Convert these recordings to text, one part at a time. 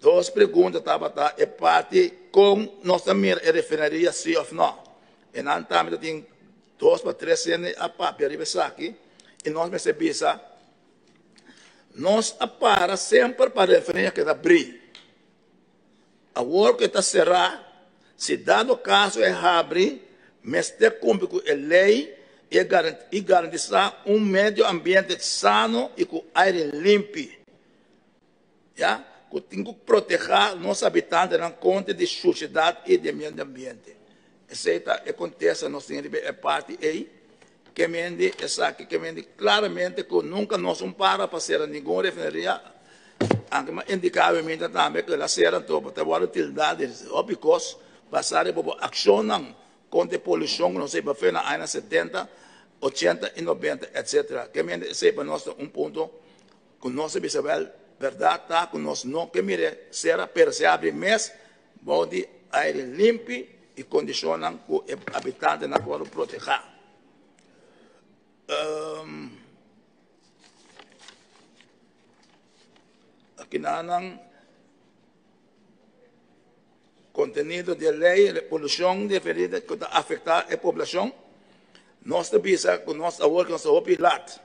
duas perguntas tabata é parte com nossa mira refinaria sim ou não. E não também tem 2 para 3 anos a papel aqui e nós recebemos nós apara sempre para referir que abrir. A work que está cerrado, se dado caso é abrir, mas tem cumprir com a lei e garantir um meio ambiente sano e com ar limpo. Já? Que tem que proteger nossos habitantes na conta de sujidade e de meio ambiente. Isso acontece, nós temos a parte aí, que mende, que mende claramente que nunca nós não para fazer nenhuma refineria, indicavelmente também que elas serão todas utilidades, óbvios, passar por ação contra a poluição, não sei, para na anos 70, 80 e 90, etc. Que mende, esse é para nós ponto que nós sabemos verdade, tá, que nós não que mire será percebe, mas body ar limpo e condicionam que o habitante na qual proteger. Aqui não contenido de lei de poluição referida que afetar a população. Nós sabemos que nós agora que nós opilat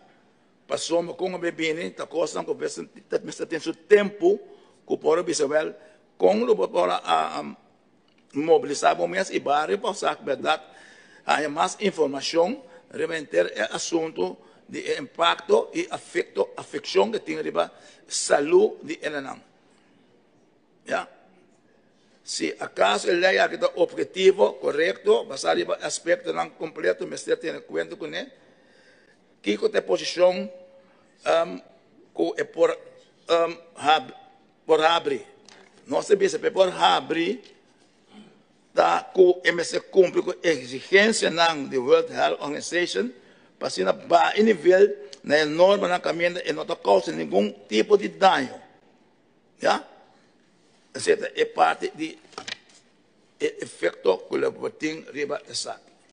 passamos com a bebida, está costando que você tem seu tempo que pode observar com o para mobilizar o mês e para passar verdade há mais informação reverter o assunto de impacto e afecção que tem riba saúde de enanang. Já? Se acaso a lei aqui está objetivo, correto, basar riba aspecto não completo, mas tem em conta com ele, que tem posição que é por abrir. Nós sabemos que por abrir da que MSC cumpre com a exigência da World Health Organization para ser a nível na norma na caminho e não causa nenhum tipo de dano. Já? Essa é parte de efeito que o botim riba essa.